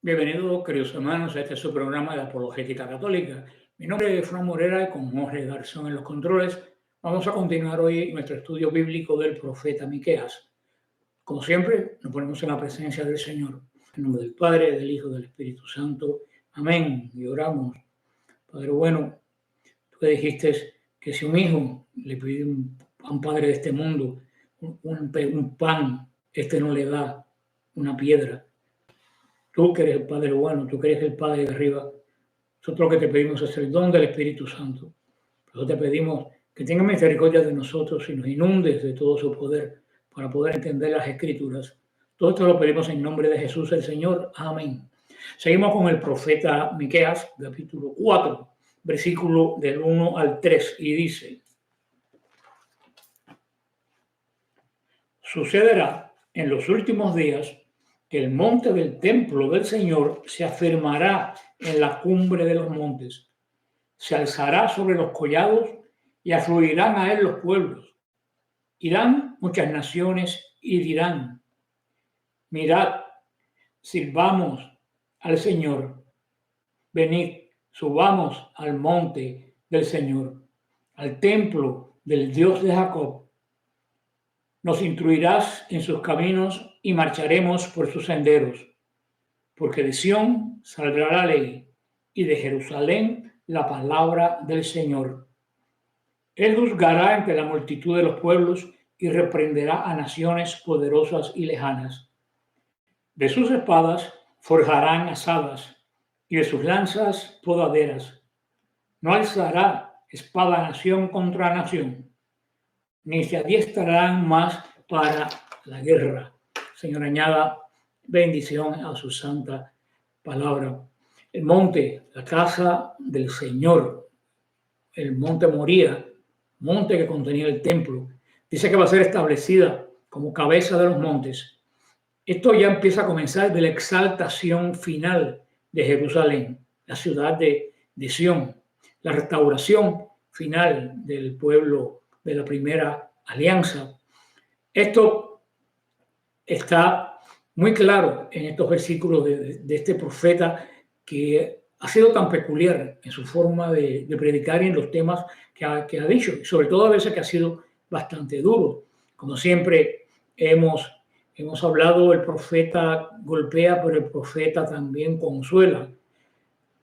Bienvenidos, queridos hermanos, a este es su programa de Apologética Católica. Mi nombre es Fran Morera y con Jorge Garzón en los controles vamos a continuar hoy nuestro estudio bíblico del profeta Miqueas. Como siempre, nos ponemos en la presencia del Señor. En nombre del Padre, del Hijo y del Espíritu Santo. Amén. Y oramos. Padre bueno, tú que dijiste que si un hijo le pide a un padre de este mundo un pan, este no le da una piedra. Tú que eres el Padre bueno, tú que eres el Padre de arriba, nosotros lo que te pedimos es el don del Espíritu Santo. Nosotros te pedimos que tengas misericordia de nosotros y nos inundes de todo su poder para poder entender las Escrituras. Todo esto lo pedimos en nombre de Jesús el Señor. Amén. Seguimos con el profeta Miqueas, capítulo 4, versículo del 1 al 3, y dice: Sucederá en los últimos días que el monte del templo del Señor se afirmará en la cumbre de los montes, se alzará sobre los collados y afluirán a él los pueblos. Irán muchas naciones y dirán: mirad, sirvamos al Señor. Venid, subamos al monte del Señor, al templo del Dios de Jacob. Nos instruirás en sus caminos y marcharemos por sus senderos, porque de Sión saldrá la ley y de Jerusalén la palabra del Señor. Él juzgará entre la multitud de los pueblos y reprenderá a naciones poderosas y lejanas. De sus espadas forjarán asadas y de sus lanzas podaderas. No alzará espada nación contra nación, ni se adiestrarán más para la guerra. Señor, añada bendición a su santa palabra. El monte, la casa del Señor, el monte Moría, monte que contenía el templo, dice que va a ser establecida como cabeza de los montes. Esto ya empieza a comenzar de la exaltación final de Jerusalén, la ciudad de Sión, la restauración final del pueblo de la primera alianza. Esto está muy claro en estos versículos de este profeta, que ha sido tan peculiar en su forma de predicar y en los temas que ha dicho, y sobre todo a veces que ha sido bastante duro. Como siempre hemos hablado, el profeta golpea, pero el profeta también consuela.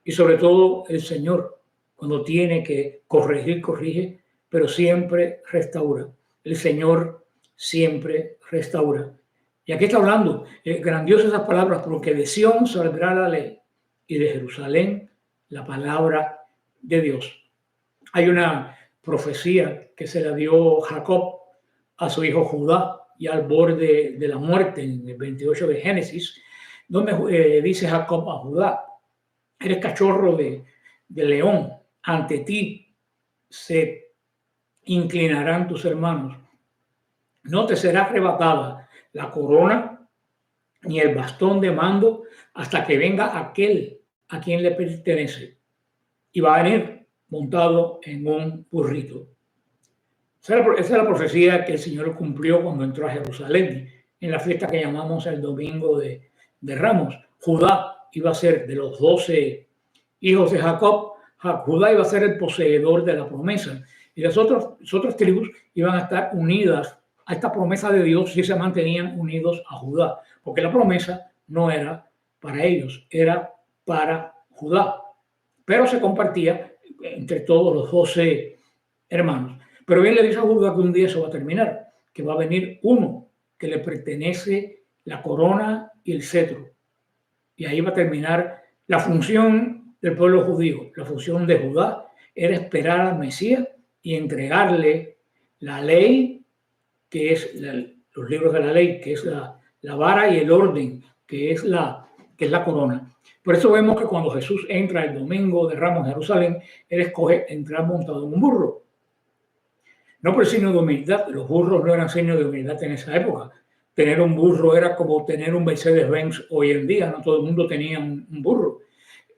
Y sobre todo el Señor, cuando tiene que corregir, corrige, pero siempre restaura. El Señor siempre restaura. Y aquí está hablando, grandiosas esas palabras, porque de Sión saldrá la ley y de Jerusalén la palabra de Dios. Hay una profecía que se la dio Jacob a su hijo Judá, y al borde de la muerte, en el 28 de Génesis, donde dice Jacob a Judá: eres cachorro de león, ante ti se inclinarán tus hermanos. No te será arrebatada la corona ni el bastón de mando hasta que venga aquel a quien le pertenece, y va a venir montado en un burrito. Esa es la profecía que el Señor cumplió cuando entró a Jerusalén, en la fiesta que llamamos el Domingo de Ramos. Judá iba a ser de los 12 hijos de Jacob. Judá iba a ser el poseedor de la promesa, y las otras tribus iban a estar unidas a esta promesa de Dios si se mantenían unidos a Judá, porque la promesa no era para ellos, era para Judá, pero se compartía entre todos los 12 hermanos. Pero bien le dice a Judá que un día eso va a terminar, que va a venir uno que le pertenece la corona y el cetro, y ahí va a terminar la función del pueblo judío. La función de Judá era esperar al Mesías y entregarle la ley, que es los libros de la ley, que es la vara, y el orden, que es la corona. Por eso vemos que cuando Jesús entra el Domingo de Ramos en Jerusalén, él escoge entrar montado en un burro. No por signo de humildad, los burros no eran signo de humildad en esa época. Tener un burro era como tener un Mercedes-Benz hoy en día, no todo el mundo tenía un burro.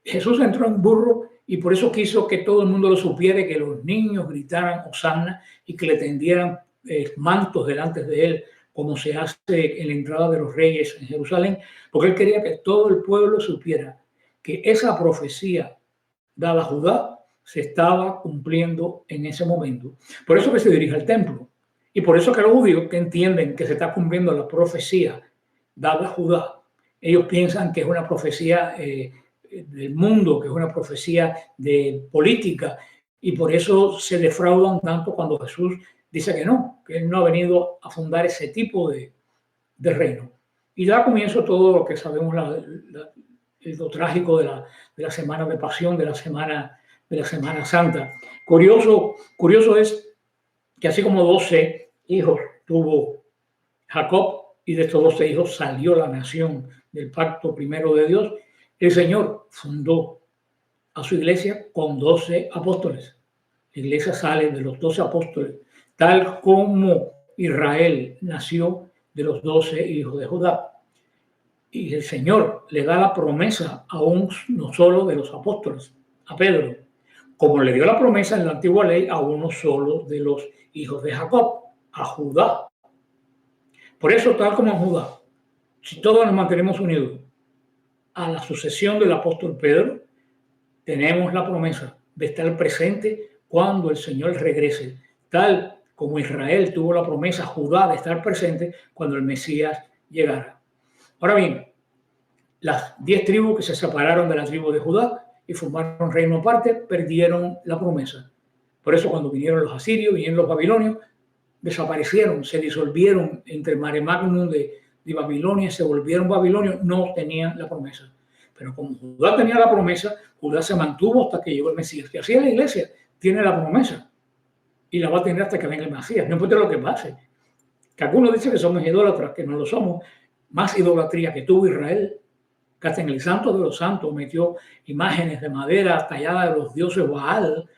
Jesús entró en burro y por eso quiso que todo el mundo lo supiera, que los niños gritaran Hosanna y que le tendieran mantos delante de él como se hace en la entrada de los reyes en Jerusalén, porque él quería que todo el pueblo supiera que esa profecía dada a Judá se estaba cumpliendo en ese momento. Por eso que se dirige al templo. Y por eso que los judíos que entienden que se está cumpliendo la profecía dada a Judá, ellos piensan que es una profecía del mundo, que es una profecía de política, y por eso se defraudan tanto cuando Jesús dice que él no ha venido a fundar ese tipo de reino. Y da comienzo todo lo que sabemos, lo trágico de la semana de pasión, de la semana santa. Curioso es que así como 12 hijos tuvo Jacob, y de estos 12 hijos salió la nación del pacto primero de Dios, el Señor fundó a su iglesia con 12 apóstoles. La iglesia sale de los 12 apóstoles, tal como Israel nació de los 12 hijos de Judá. Y el Señor le da la promesa a no solo de los apóstoles, a Pedro, como le dio la promesa en la antigua ley a uno solo de los hijos de Jacob, a Judá. Por eso, tal como en Judá, si todos nos mantenemos unidos a la sucesión del apóstol Pedro, tenemos la promesa de estar presente cuando el Señor regrese, tal como Israel tuvo la promesa, Judá, de estar presente cuando el Mesías llegara. Ahora bien, las 10 tribus que se separaron de la tribu de Judá y formaron un reino aparte, perdieron la promesa. Por eso cuando vinieron los asirios, vinieron los babilonios, desaparecieron, se disolvieron entre el mare magnum de Babilonia, se volvieron babilonios, no tenían la promesa. Pero como Judá tenía la promesa, Judá se mantuvo hasta que llegó el Mesías. Y así es la iglesia, tiene la promesa y la va a tener hasta que venga el Mesías, no importa lo que pase. Que algunos dicen que somos idólatras, que no lo somos. Más idolatría que tuvo Israel, que hasta en el santo de los santos metió imágenes de madera talladas de los dioses Baal.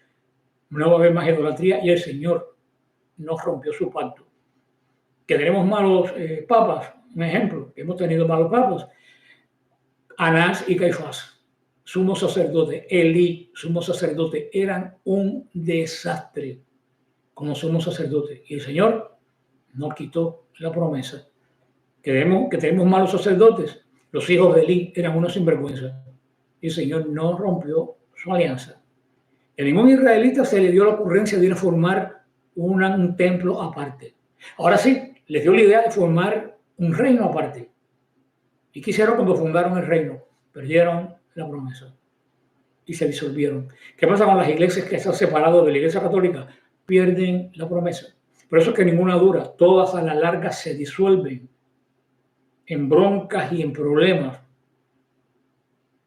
No va a haber más idolatría, y el Señor no rompió su pacto. Que tenemos malos papas, un ejemplo, que hemos tenido malos papas. Anás y Caifás, sumo sacerdote, Elí, sumo sacerdote, eran un desastre como sumo sacerdote. Y el Señor no quitó la promesa. Que tenemos malos sacerdotes. Los hijos de Elí eran unos sinvergüenzas. Y el Señor no rompió su alianza. A ningún israelita se le dio la ocurrencia de ir a formar un templo aparte. Ahora sí, les dio la idea de formar un reino aparte. ¿Y qué hicieron cuando fundaron el reino? Perdieron la promesa y se disolvieron. ¿Qué pasa con las iglesias que se han separado de la iglesia católica? Pierden la promesa. Por eso es que ninguna dura. Todas a la larga se disuelven en broncas y en problemas.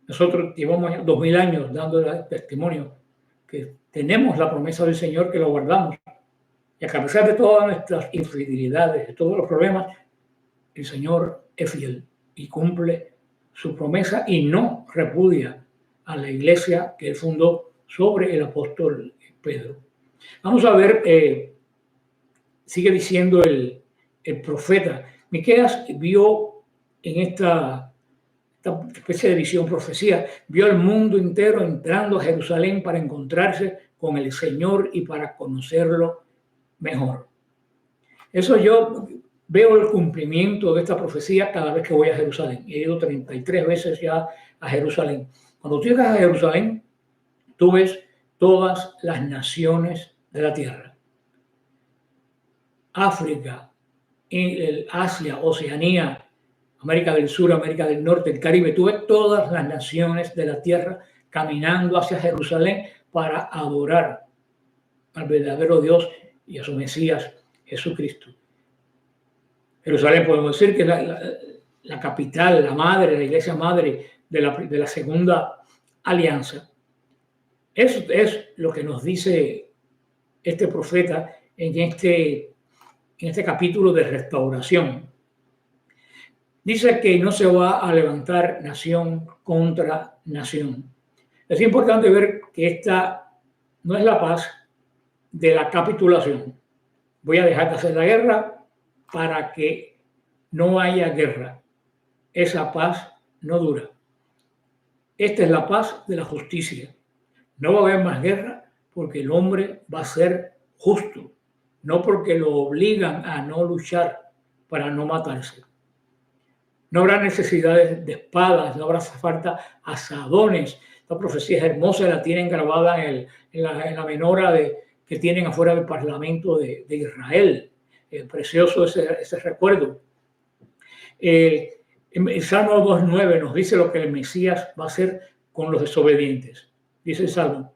Nosotros llevamos 2000 años dando testimonio que tenemos la promesa del Señor, que lo guardamos. Y a pesar de todas nuestras infidelidades, de todos los problemas, el Señor es fiel y cumple su promesa y no repudia a la iglesia que él fundó sobre el apóstol Pedro. Vamos a ver, sigue diciendo el profeta. Miqueas vio en esta especie de visión, profecía, vio al mundo entero entrando a Jerusalén para encontrarse con el Señor y para conocerlo mejor. Eso yo veo el cumplimiento de esta profecía cada vez que voy a Jerusalén. He ido 33 veces ya a Jerusalén. Cuando tú llegas a Jerusalén, tú ves todas las naciones de la tierra. África, Asia, Oceanía, América del Sur, América del Norte, el Caribe. Tú ves todas las naciones de la tierra caminando hacia Jerusalén para adorar al verdadero Dios y a su Mesías, Jesucristo. Jerusalén, podemos decir que es la capital, la madre, la iglesia madre de la segunda alianza. Eso es lo que nos dice este profeta en este capítulo de restauración. Dice que no se va a levantar nación contra nación. Es importante ver que esta no es la paz de la capitulación. Voy a dejar de hacer la guerra para que no haya guerra. Esa paz no dura. Esta es la paz de la justicia. No va a haber más guerra porque el hombre va a ser justo, no porque lo obligan a no luchar para no matarse. No habrá necesidades de espadas, no habrá falta asadones. Esta profecía es hermosa, la tienen grabada en la menora que tienen afuera del Parlamento de Israel. Precioso ese recuerdo. El Salmo 2.9 nos dice lo que el Mesías va a hacer con los desobedientes. Dice el Salmo: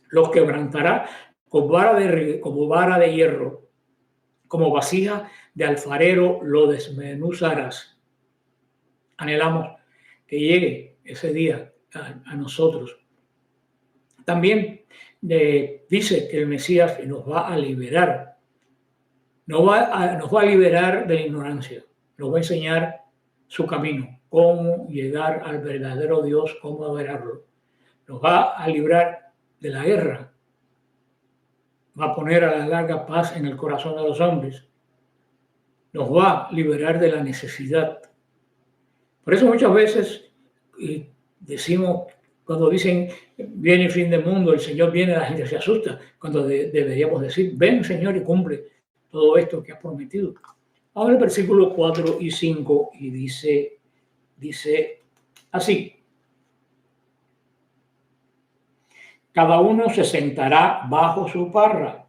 los quebrantará como vara de hierro, como vasija de alfarero lo desmenuzarás. Anhelamos que llegue ese día a nosotros. También dice que el Mesías nos va a liberar. Nos va a liberar de la ignorancia. Nos va a enseñar su camino, cómo llegar al verdadero Dios, cómo adorarlo. Nos va a librar de la guerra. Va a poner a la larga paz en el corazón de los hombres. Nos va a liberar de la necesidad. Por eso muchas veces decimos, cuando dicen viene el fin del mundo, el Señor viene, la gente se asusta, cuando deberíamos decir, ven Señor y cumple todo esto que has prometido. Ahora el versículo 4 y 5 y dice así: cada uno se sentará bajo su parra,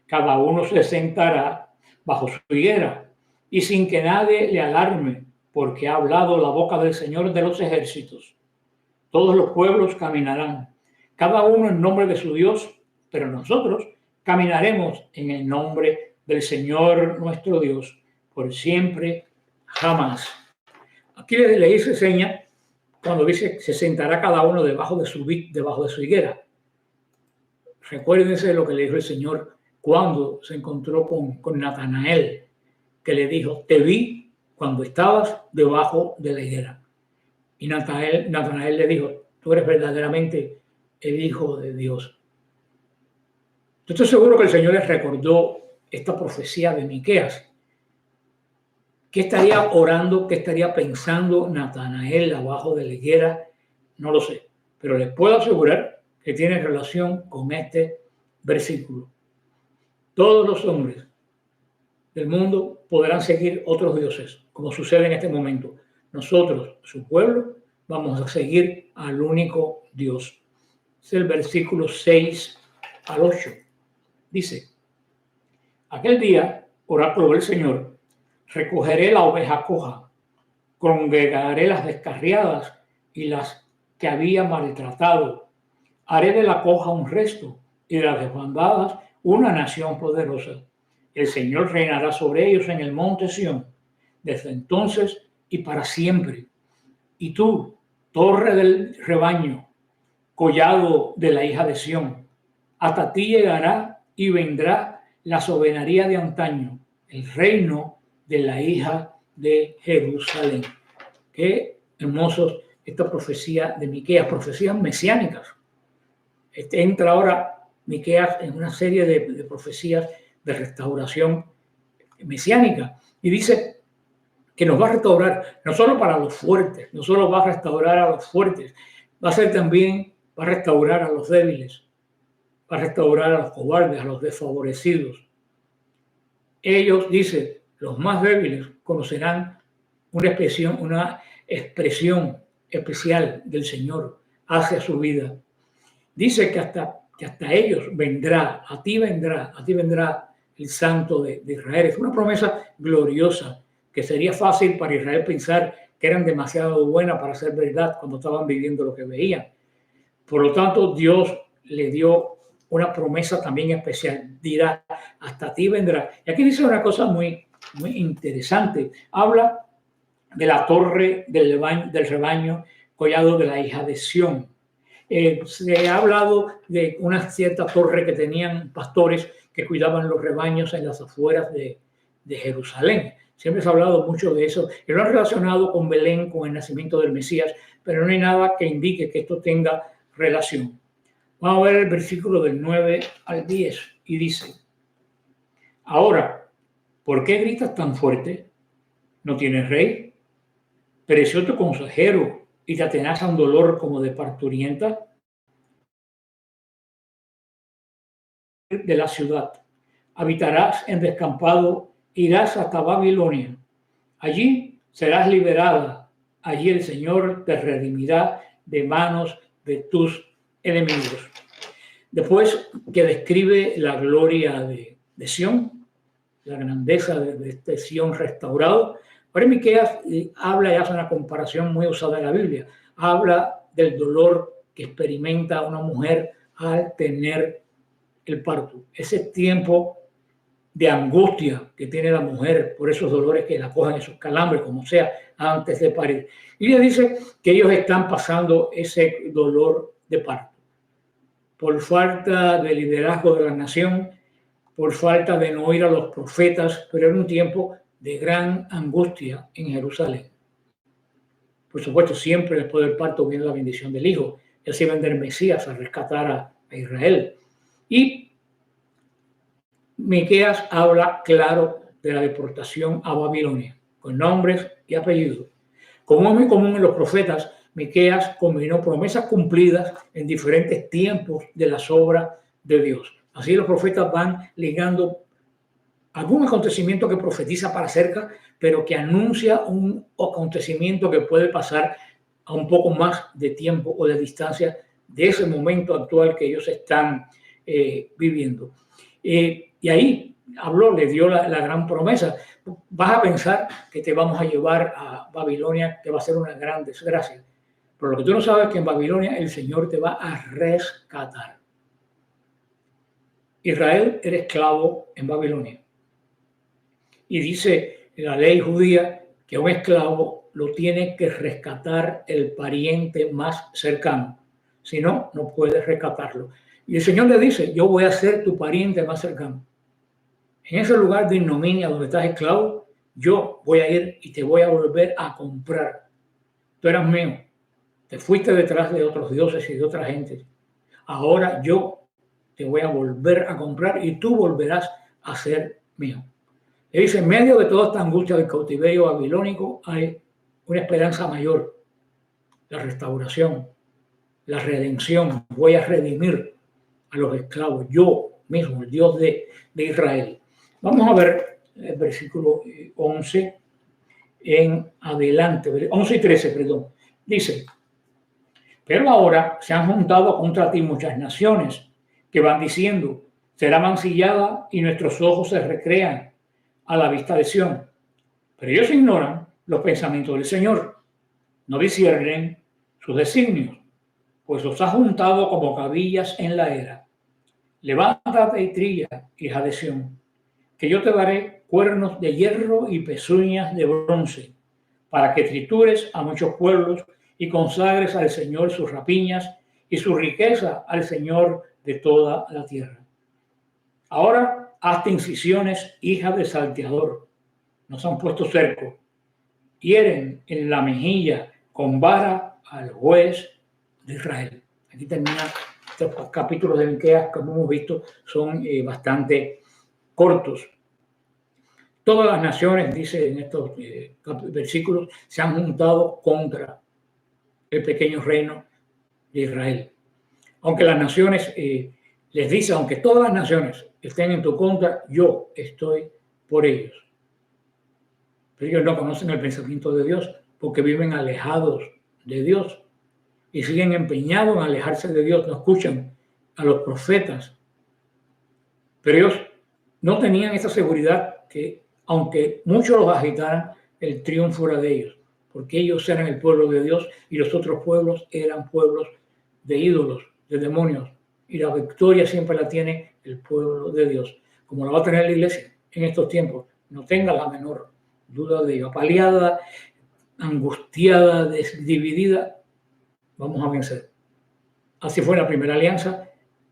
cada uno se sentará bajo su higuera, y sin que nadie le alarme, porque ha hablado la boca del Señor de los ejércitos. Todos los pueblos caminarán, cada uno en nombre de su Dios, pero nosotros caminaremos en el nombre del Señor nuestro Dios, por siempre, jamás. Aquí le hice seña cuando dice se sentará cada uno debajo de su higuera. Recuérdense lo que le dijo el Señor cuando se encontró con Natanael, que le dijo: te vi cuando estabas debajo de la higuera. Y Natanael le dijo: tú eres verdaderamente el Hijo de Dios. Yo estoy seguro que el Señor les recordó esta profecía de Miqueas. ¿Qué estaría orando, qué estaría pensando Natanael abajo de la higuera? No lo sé, pero les puedo asegurar que tiene relación con este versículo. Todos los hombres del mundo podrán seguir otros dioses, como sucede en este momento. Nosotros, su pueblo, vamos a seguir al único Dios. Es el versículo 6 al 8. Dice: aquel día, oráculo del Señor, recogeré la oveja coja, congregaré las descarriadas y las que había maltratado. Haré de la coja un resto y de las desbandadas una nación poderosa. El Señor reinará sobre ellos en el monte Sión, desde entonces y para siempre. Y tú, torre del rebaño, collado de la hija de Sión, hasta ti llegará y vendrá la soberanía de antaño, el reino de la hija de Jerusalén. Qué hermosos esta profecía de Miqueas, profecías mesiánicas. Entra ahora Miqueas en una serie de profecías de restauración mesiánica y dice que nos va a restaurar no solo para los fuertes, no solo va a restaurar a los fuertes, va a restaurar a los débiles, va a restaurar a los cobardes, a los desfavorecidos. Ellos, dice, los más débiles conocerán una expresión especial del Señor hacia su vida. Dice que hasta ellos vendrá, a ti vendrá el Santo de Israel. Es una promesa gloriosa que sería fácil para Israel pensar que eran demasiado buenas para ser verdad cuando estaban viviendo lo que veían. Por lo tanto, Dios le dio una promesa también especial. Dirá: hasta ti vendrá. Y aquí dice una cosa muy, muy interesante. Habla de la torre del rebaño, collado de la hija de Sión. Se ha hablado de una cierta torre que tenían pastores que cuidaban los rebaños en las afueras de Jerusalén. Siempre se ha hablado mucho de eso. Y lo han relacionado con Belén, con el nacimiento del Mesías, pero no hay nada que indique que esto tenga relación. Vamos a ver el versículo del 9 al 10 y dice: ahora, ¿por qué gritas tan fuerte? ¿No tienes rey? ¿Pereció tu consejero y te atenaza un dolor como de parturienta? De la ciudad habitarás en descampado, irás hasta Babilonia, Allí serás liberada. Allí el Señor te redimirá de manos de tus enemigos. Después que describe la gloria de Sión, la grandeza de este Sión restaurado, ahora Miqueas habla y hace una comparación muy usada en la Biblia. Habla del dolor que experimenta una mujer al tener el parto. Ese tiempo de angustia que tiene la mujer por esos dolores que la cogen, esos calambres, como sea, antes de parir. Y le dice que ellos están pasando ese dolor de parto por falta de liderazgo de la nación, por falta de no oír a los profetas, pero en un tiempo de gran angustia en Jerusalén. Por supuesto, siempre después del parto viene la bendición del Hijo, y así vendrá el Mesías a rescatar a Israel. Y Miqueas habla claro de la deportación a Babilonia, con nombres y apellidos. Como es muy común en los profetas, Miqueas combinó promesas cumplidas en diferentes tiempos de las obras de Dios. Así los profetas van ligando algún acontecimiento que profetiza para cerca, pero que anuncia un acontecimiento que puede pasar a un poco más de tiempo o de distancia de ese momento actual que ellos están viviendo. Y ahí habló, le dio la gran promesa. Vas a pensar que te vamos a llevar a Babilonia, que va a ser una gran desgracia. Pero lo que tú no sabes es que en Babilonia el Señor te va a rescatar. Israel era esclavo en Babilonia. Y dice la ley judía que a un esclavo lo tiene que rescatar el pariente más cercano. Si no, no puedes rescatarlo. Y el Señor le dice, yo voy a ser tu pariente más cercano. En ese lugar de ignominia donde estás esclavo, yo voy a ir y te voy a volver a comprar. Tú eras mío. Te fuiste detrás de otros dioses y de otra gente. Ahora yo te voy a volver a comprar y tú volverás a ser mío. Le dice, en medio de toda esta angustia del cautiverio babilónico hay una esperanza mayor, la restauración, la redención. Voy a redimir a los esclavos, yo mismo, el Dios de Israel. Vamos a ver el versículo 11 en adelante, 11 y 13, perdón. Dice, pero ahora se han juntado contra ti muchas naciones que van diciendo, será mancillada y nuestros ojos se recrean a la vista de Sión. Pero ellos ignoran los pensamientos del Señor, no disciernen sus designios, pues los ha juntado como cabillas en la era. Levántate y trilla, hija de Sión, que yo te daré cuernos de hierro y pezuñas de bronce, para que tritures a muchos pueblos y consagres al Señor sus rapiñas y su riqueza al Señor de toda la tierra. Ahora hazte incisiones, hija de salteador. Nos han puesto cerco. Hieren en la mejilla con vara al juez de Israel. Aquí termina estos capítulos de Miqueas, como hemos visto, son bastante cortos. Todas las naciones, dice en estos versículos, se han juntado contra el pequeño reino de Israel. Aunque las naciones, les dice, aunque todas las naciones estén en tu contra, yo estoy por ellos. Pero ellos no conocen el pensamiento de Dios porque viven alejados de Dios y siguen empeñados en alejarse de Dios, no escuchan a los profetas. Pero ellos no tenían esa seguridad que, aunque muchos los agitaran, el triunfo era de ellos, porque ellos eran el pueblo de Dios y los otros pueblos eran pueblos de ídolos, de demonios. Y la victoria siempre la tiene el pueblo de Dios, como la va a tener la iglesia en estos tiempos. No tenga la menor duda de ello. Apaleada, angustiada, dividida, vamos a vencer. Así fue en la primera alianza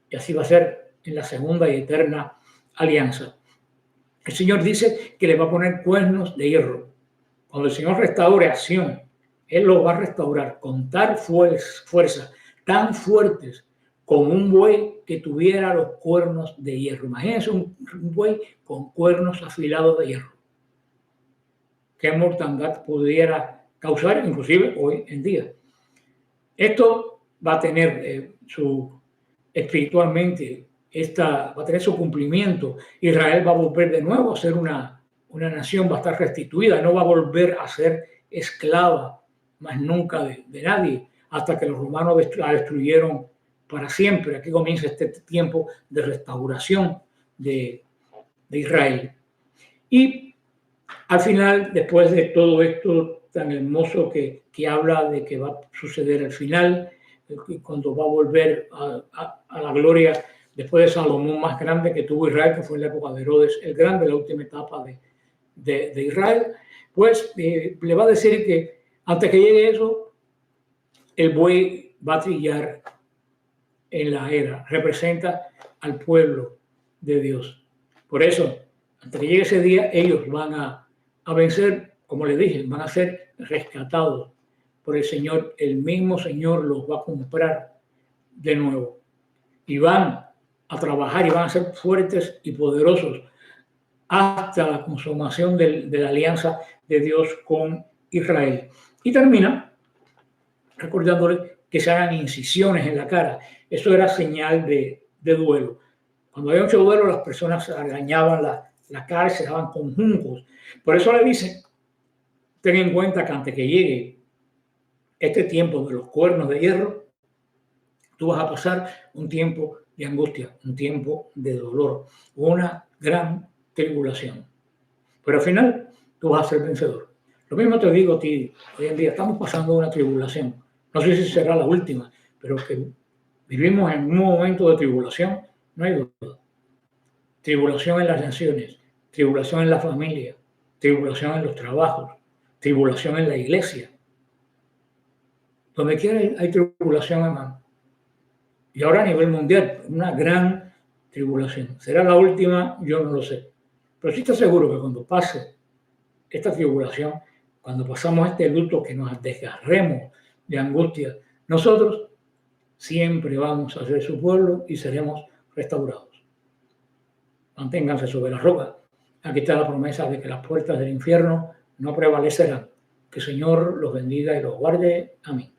y así va a ser en la segunda y eterna alianza. El Señor dice que le va a poner cuernos de hierro. Cuando el Señor restaure a Sión, Él lo va a restaurar con tal fuerza, tan fuertes como un buey que tuviera los cuernos de hierro. Imagínense un buey con cuernos afilados de hierro. ¿Qué mortandad pudiera causar, inclusive hoy en día? Esto va a tener espiritualmente, va a tener su cumplimiento. Israel va a volver de nuevo a ser una una nación va a estar restituida, no va a volver a ser esclava más nunca de nadie, hasta que los romanos la destruyeron para siempre. Aquí comienza este tiempo de restauración de Israel. Y al final, después de todo esto tan hermoso que habla de que va a suceder al final, cuando va a volver a la gloria después de Salomón más grande que tuvo Israel, que fue en la época de Herodes el Grande, la última etapa de Israel, pues le va a decir que antes que llegue eso, el buey va a trillar en la era, representa al pueblo de Dios. Por eso, antes que llegue ese día, ellos van a vencer, como les dije, van a ser rescatados por el Señor. El mismo Señor los va a comprar de nuevo y van a trabajar y van a ser fuertes y poderosos hasta la consumación de la alianza de Dios con Israel. Y termina recordándole que se hagan incisiones en la cara. Eso era señal de duelo. Cuando había mucho duelo, las personas arañaban la cara y se daban con juncos. Por eso le dicen, ten en cuenta que antes que llegue este tiempo de los cuernos de hierro, tú vas a pasar un tiempo de angustia, un tiempo de dolor, una gran tribulación. Pero al final tú vas a ser vencedor. Lo mismo te digo a ti, hoy en día estamos pasando una tribulación. No sé si será la última, pero que vivimos en un momento de tribulación, no hay duda. Tribulación en las naciones, tribulación en la familia, tribulación en los trabajos, tribulación en la iglesia. Donde quiera hay tribulación, hermano. Y ahora a nivel mundial, una gran tribulación. ¿Será la última? Yo no lo sé. Pero sí estoy seguro que cuando pase esta tribulación, cuando pasamos este luto, que nos desgarremos de angustia, nosotros siempre vamos a ser su pueblo y seremos restaurados. Manténganse sobre la roca. Aquí está la promesa de que las puertas del infierno no prevalecerán. Que el Señor los bendiga y los guarde. Amén.